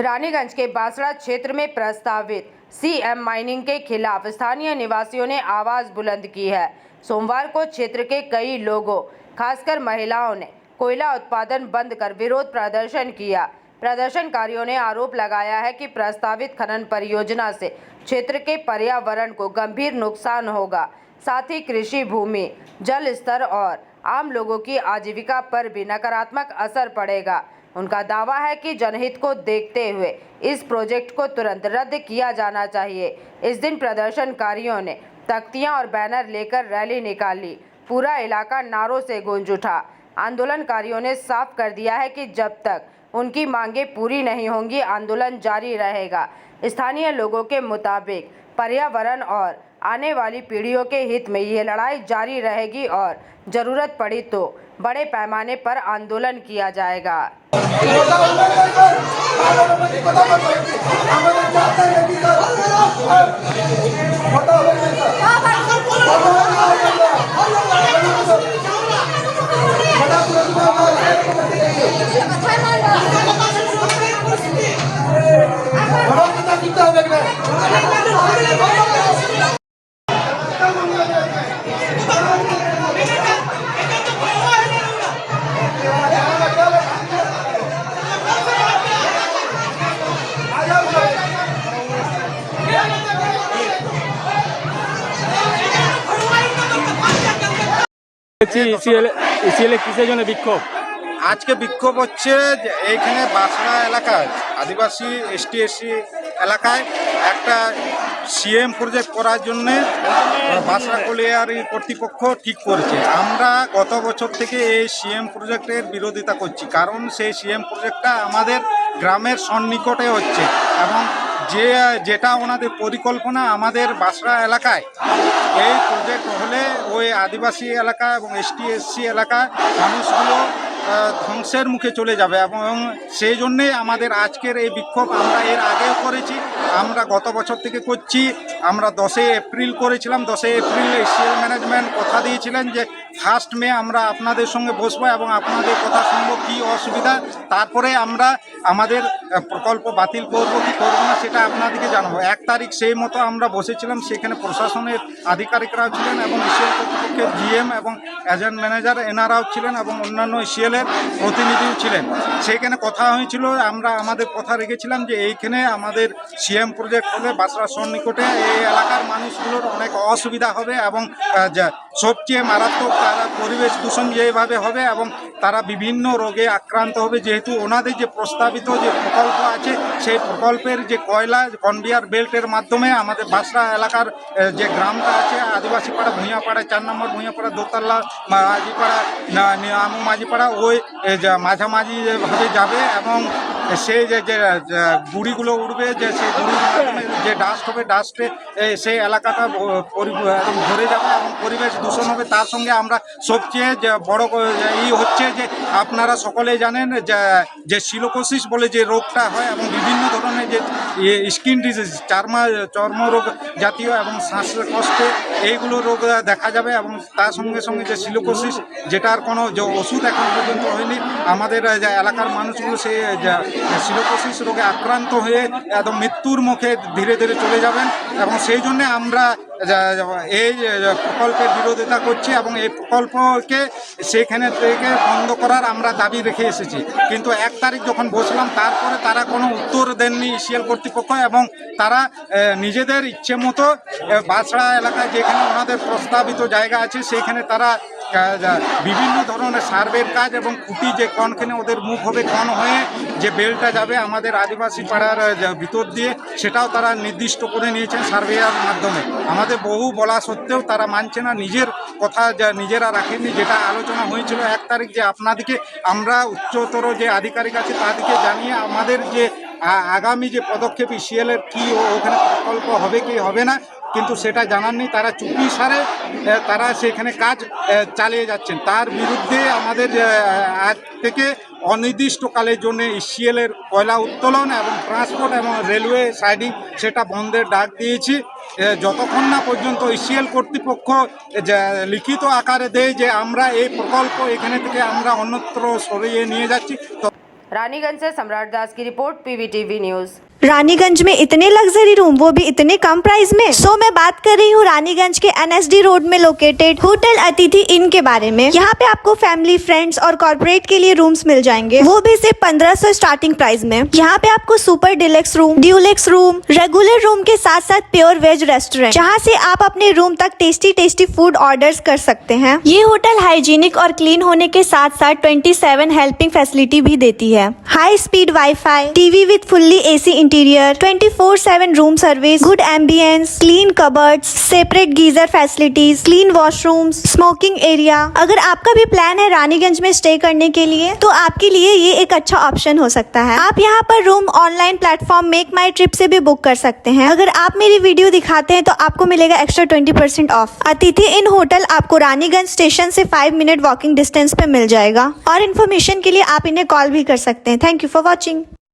रानीगंज के बासड़ा क्षेत्र में प्रस्तावित सीएम माइनिंग के खिलाफ स्थानीय निवासियों ने आवाज बुलंद की है। सोमवार को क्षेत्र के कई लोगों, खासकर महिलाओं ने कोयला उत्पादन बंद कर विरोध प्रदर्शन किया। प्रदर्शनकारियों ने आरोप लगाया है कि प्रस्तावित खनन परियोजना से क्षेत्र के पर्यावरण को गंभीर नुकसान होगा, साथ ही कृषि भूमि, जल स्तर और आम लोगों की आजीविका पर भी नकारात्मक असर पड़ेगा। उनका दावा है कि जनहित को देखते हुए इस प्रोजेक्ट को तुरंत रद्द किया जाना चाहिए। इस दिन प्रदर्शनकारियों ने तख्तियां और बैनर लेकर रैली निकाली। पूरा इलाका नारों से गूंज उठा। आंदोलनकारियों ने साफ कर दिया है कि जब तक उनकी मांगें पूरी नहीं होंगी, आंदोलन जारी रहेगा। स्थानीय लोगों के मुताबिक पर्यावरण और आने वाली पीढ़ियों के हित में ये लड़ाई जारी रहेगी और जरूरत पड़ी तो बड़े पैमाने पर आंदोलन किया जाएगा। ইসিএল কিসের জন্য বিক্ষোভ? আজকে বিক্ষোভ হচ্ছে যে এইখানে বাসড়া এলাকায় আদিবাসী এসটি এলাকায় একটা সিএম প্রজেক্ট করার জন্যে বাসড়া কলিয়ারি কর্তৃপক্ষ ঠিক করেছে। আমরা গত বছর থেকে এই সিএম প্রজেক্টের বিরোধিতা করছি, কারণ সেই সিএম প্রজেক্টটা আমাদের গ্রামের সন্নিকটে হচ্ছে এবং যেটা ওনাদের পরিকল্পনা আমাদের বাসড়া এলাকায় এই প্রজেক্ট হলে ওই আদিবাসী এলাকা এবং এসটি এলাকায় মানুষগুলো ধ্বংসের মুখে চলে যাবে এবং সেই জন্যেই আমাদের আজকের এই বিক্ষোভ। আমরা এর আগেও করেছি, আমরা গত বছর থেকে করছি। আমরা 10 এপ্রিল করেছিলাম। 10 এপ্রিল এসিএল ম্যানেজমেন্ট কথা দিয়েছিলেন যে 1 মে আমরা আপনাদের সঙ্গে বসবো এবং আপনাদের কথা শুনবো কী অসুবিধা, তারপরে আমরা আমাদের প্রকল্প বাতিল করবো কি করবো না সেটা আপনাদেরকে জানাবো। 1 তারিখ সেই মতো আমরা বসেছিলাম। সেখানে প্রশাসনের আধিকারিকরাও ছিলেন এবং এসিএল কর্তৃপক্ষের জিএম এবং এজেন্ট ম্যানেজার এনারাও ছিলেন এবং অন্যান্য এসিএলের প্রতিনিধিও ছিলেন। সেইখানে কথা হয়েছিল, আমরা আমাদের কথা রেখেছিলাম যে এইখানে আমাদের সিএম প্রজেক্ট হলে বাসড়া সন্নিকটে এই এলাকার মানুষগুলোর অনেক অসুবিধা হবে এবং সবচেয়ে মারাত্মক তারা পরিবেশ দূষণ যেভাবে হবে এবং তারা বিভিন্ন রোগে আক্রান্ত হবে, যেহেতু ওনাদের যে প্রস্তাবিত যে প্রকল্প আছে সেই প্রকল্পের যে কয়লা কনভেয়ার বেল্টের মাধ্যমে আমাদের বাসড়া এলাকার যে গ্রামটা আছে আদিবাসী পাড়া, ভূঁইয়াপাড়া 4 নম্বর ভূঁইয়াপাড়া, দোতলা মাঝিপাড়া, আমু মাঝিপাড়া ওই মাঝামাঝিভাবে যাবে এবং সেই যে গুড়িগুলো উঠবে, যে সেই গুড়ির মাধ্যমে যে ডাস্ট হবে, ডাস্টে সেই এলাকাটা ভরে যাবে এবং পরিবেশ দূষণ হবে। তার সঙ্গে আমরা সবচেয়ে যে বড় হচ্ছে যে আপনারা সকলেই জানেন যে সিলোকোসিস বলে যে রোগটা হয় এবং বিভিন্ন ধরনের যে স্কিন ডিজিজ, চর্মরোগ জাতীয় এবং শ্বাসকষ্টে এইগুলো রোগ দেখা যাবে এবং তার সঙ্গে সঙ্গে যে সিলোকোসিস যেটার কোনো যে ওষুধ এখন পর্যন্ত হয়নি, আমাদের এলাকার মানুষগুলো সেই সিলোকোসিস রোগে আক্রান্ত হয়ে একদম মৃত্যুর মুখে ধীরে ধীরে চলে যাবেন এবং সেই জন্যে আমরা এই প্রকল্পের বিরোধিতা করছি এবং এই প্রকল্পকে সেইখানে থেকে বন্ধ করার আমরা দাবি রেখে এসেছি। কিন্তু 1 তারিখ যখন বসলাম তারপরে তারা কোনো উত্তর দেননি ইসিএল কর্তৃপক্ষ এবং তারা নিজেদের ইচ্ছে মতো বাসড়া এলাকায় যেখানে ওনাদের প্রস্তাবিত জায়গা আছে সেইখানে তারা বিভিন্ন ধরনের সার্ভের কাজ এবং খুঁটি যে কোনখানে ওদের মুখ হবে, কোন হয়ে যে বেলটা যাবে আমাদের আদিবাসী পাড়ার ভিতর দিয়ে, সেটাও তারা নির্দিষ্ট করে নিয়েছেন সার্ভেয়ার মাধ্যমে। আমাদের বহু বলা সত্ত্বেও তারা মানছে না, নিজের কথা নিজেরা রাখেননি। যেটা আলোচনা হয়েছিল 1 তারিখ যে আপনাদেরকে আমরা উচ্চতর যে আধিকারিক আছে তাদেরকে জানিয়ে আমাদের যে আগামী যে পদক্ষেপ ইসিএলের কী ওখানে প্রকল্প হবে কি হবে না, কিন্তু সেটা জানাননি। তারা চুপি সারে তারা সেখানে কাজ চালিয়ে যাচ্ছেন। তার বিরুদ্ধে আমাদের আজ থেকে অনির্দিষ্টকালের জন্য ইসিএলের কয়লা উত্তোলন এবং ট্রান্সপোর্ট এবং রেলওয়ে সাইডিং সেটা বন্ধের ডাক দিয়েছি, যতক্ষণ না পর্যন্ত ইসিএল কর্তৃপক্ষ লিখিত আকারে দেয় যে আমরা এই প্রকল্প এখানে থেকে আমরা অন্যত্র সরিয়ে নিয়ে যাচ্ছি। रानीगंज से सम्राट दास की रिपोर्ट, PVTV न्यूज। रानीगंज में इतने लग्जरी रूम, वो भी इतने कम प्राइस में। सो मैं बात कर रही हूँ रानीगंज के NSD रोड में लोकेटेड होटल अतिथि इन के बारे में। यहाँ पे आपको फैमिली, फ्रेंड्स और कॉर्पोरेट के लिए रूम्स मिल जाएंगे, वो भी सिर्फ 1500 स्टार्टिंग प्राइस में। यहाँ पे आपको super deluxe room, Dulux room, regular room के साथ साथ प्योर वेज रेस्टोरेंट, जहाँ से आप अपने रूम तक टेस्टी फूड ऑर्डर कर सकते हैं। ये होटल हाइजीनिक और क्लीन होने के साथ साथ 27 हेल्पिंग फैसिलिटी भी देती है। High speed wifi, TV with fully AC interior, 24/7 room service, good ambience, clean cupboards, separate geyser facilities, clean washrooms, smoking area. अगर आपका भी प्लान है रानीगंज में स्टे करने के लिए, तो आपके लिए ये एक अच्छा ऑप्शन हो सकता है। आप यहाँ पर रूम ऑनलाइन प्लेटफॉर्म मेक माई ट्रिप से भी बुक कर सकते हैं। अगर आप मेरी वीडियो दिखाते हैं तो आपको मिलेगा एक्स्ट्रा 20% ऑफ। अतिथि इन होटल आपको रानीगंज स्टेशन से 5 मिनट वॉकिंग डिस्टेंस पे मिल जाएगा। और इन्फॉर्मेशन के लिए आप इन्हें कॉल भी कर सकते हैं। Thank you for watching.